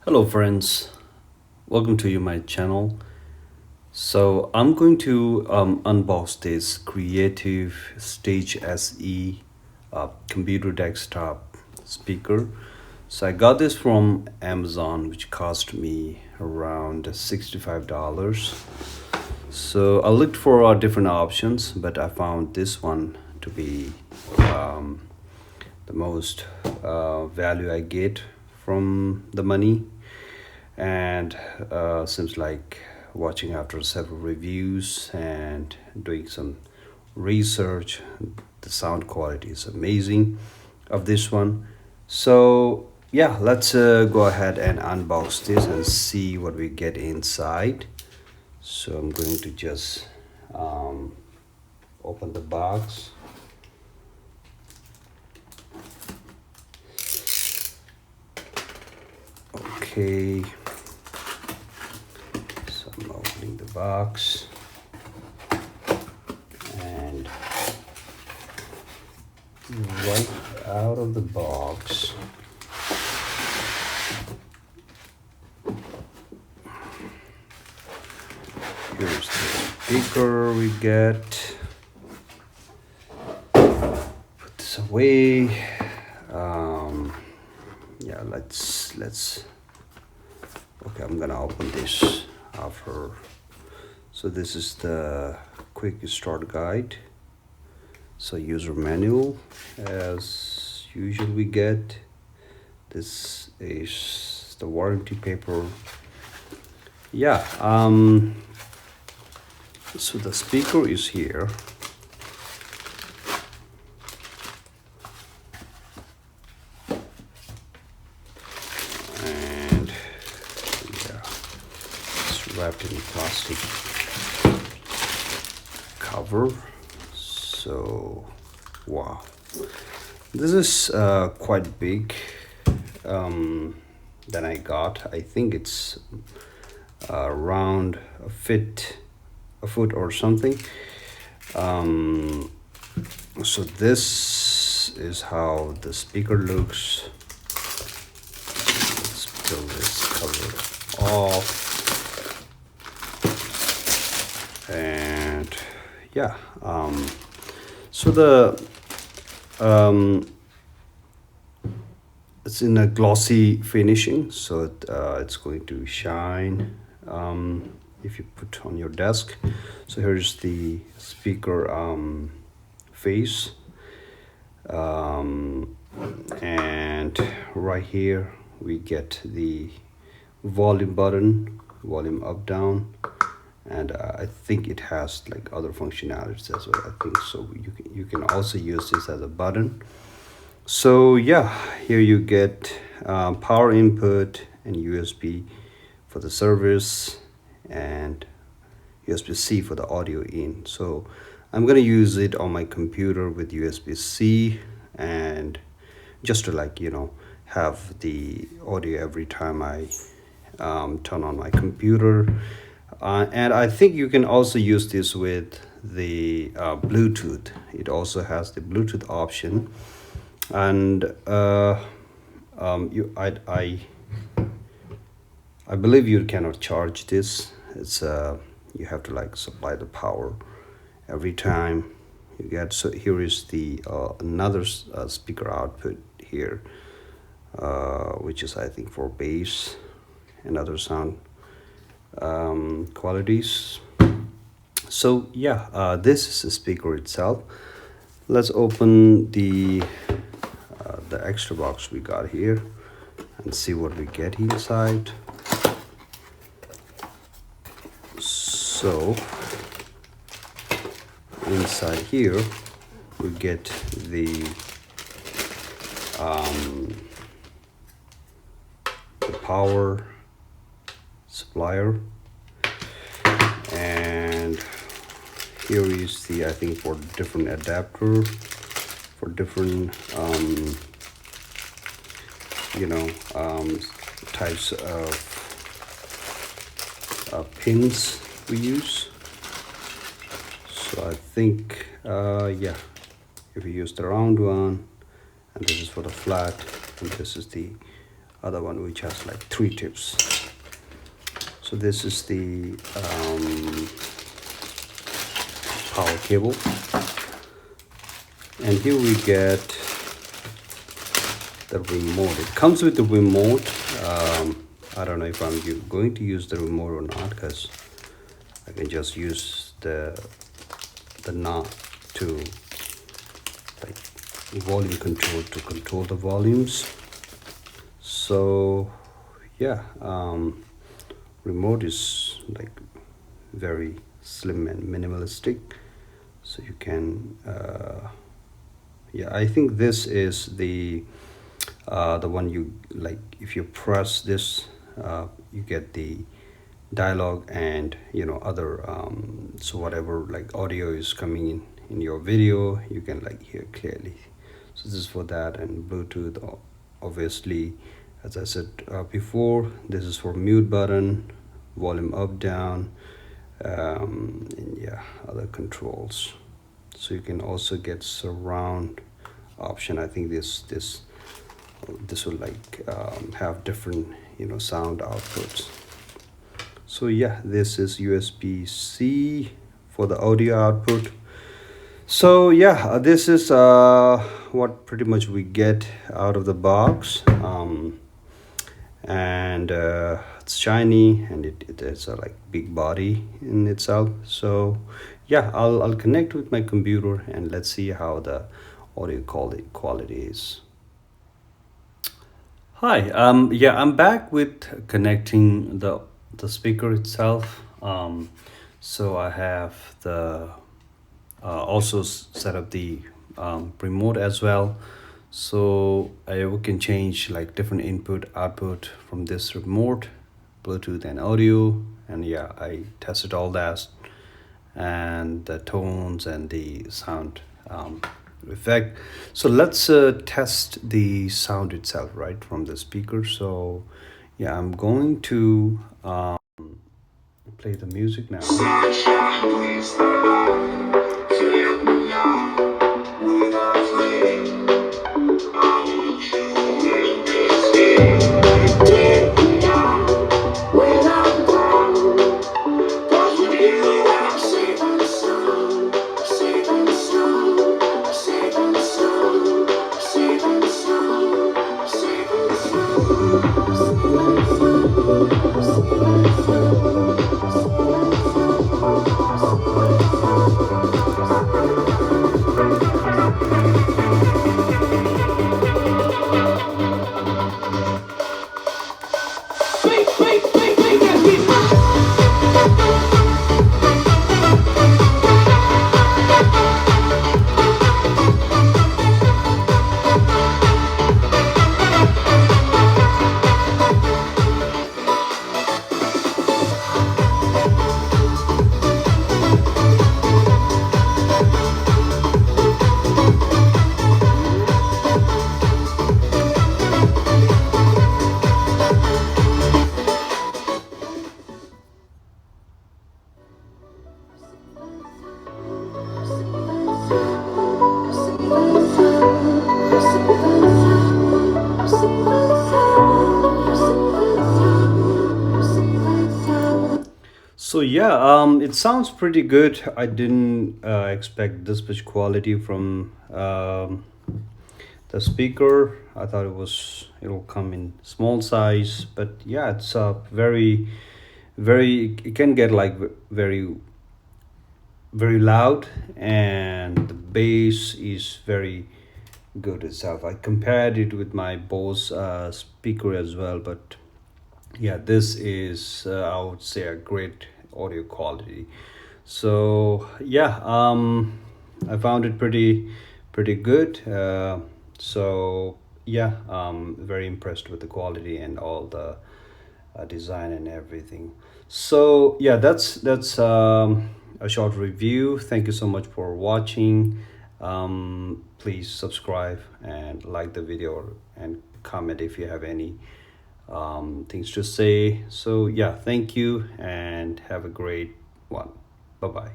Hello friends, welcome to my channel. So I'm going to unbox this Creative Stage SE computer desktop speaker. So I got this from Amazon, which cost me around $65. So I looked for different options, but I found this one to be um, the most value I get from the money. And seems like watching after several reviews and doing some research, the sound quality is amazing of this one. So yeah, let's go ahead and unbox this and see what we get inside. So I'm going to just um, open the box. Okay, so I'm opening the box. And right out of the box, here's the speaker we get. Put this away. Yeah, let's. Okay, I'm gonna open this after. So this is the quick start guide. So user manual, as usual we get. This is the warranty paper. Yeah. So the speaker is here. And yeah, it's wrapped in plastic cover. So wow, this is quite big than I got. I think it's around a foot or something. So this is how the speaker looks. Let's peel this cover off. And yeah, so the it's in a glossy finishing, so it's going to shine if you put on your desk. So here's the speaker face, and right here we get the volume button, volume up down, and I think it has like other functionalities as well. I think so you can also use this as a button. So yeah, here you get power input and USB for the service, and USB-C for the audio in. So I'm gonna use it on my computer with USB-C, and just to have the audio every time I turn on my computer. And I think you can also use this with the Bluetooth. It also has the Bluetooth option. And I believe you cannot charge this. It's you have to like supply the power every time you get. So here is the another speaker output here, which is I think for bass and other sound qualities. So yeah, this is the speaker itself. Let's open the extra box we got here and see what we get inside. So inside here we get the power supplier, and here is the, I think, for different adapter for different types of pins we use. So I think yeah, if you use the round one, and this is for the flat, and this is the other one which has like 3 tips. So this is the power cable, and here we get the remote. It comes with the remote. I don't know if I'm going to use the remote or not, because I can just use the knob to like volume control to control the volumes. So yeah, remote is like very slim and minimalistic, so you can yeah, I think this is the one you like. If you press this, you get the dialogue and other so whatever like audio is coming in your video, you can like hear clearly. So this is for that. And Bluetooth, obviously, as I said before, this is for mute button, volume up down, and yeah, other controls. So you can also get surround option. I think this will like have different sound outputs. So yeah, this is USB-C for the audio output. So yeah, this is what pretty much we get out of the box. And it's shiny, and it has a like big body in itself. So yeah, I'll connect with my computer and let's see how the audio quality is. Hi, yeah, I'm back with connecting the speaker itself. So I have the also set up the remote as well. So we can change like different input output from this remote, Bluetooth and audio. And yeah, I tested all that, and the tones and the sound effect. So let's test the sound itself, right, from the speaker. So yeah, I'm going to play the music now. So yeah, it sounds pretty good. I didn't expect this much quality from the speaker. I thought it'll come in small size, but yeah, it's very. It can get like very loud, and the bass is very good itself. I compared it with my Bose speaker as well, but yeah, this is I would say a great audio quality. So yeah, I found it pretty good. So yeah, very impressed with the quality and all the design and everything. So yeah, that's a short review. Thank you so much for watching. Please subscribe and like the video, and comment if you have any things to say. So yeah, thank you and have a great one. Bye bye.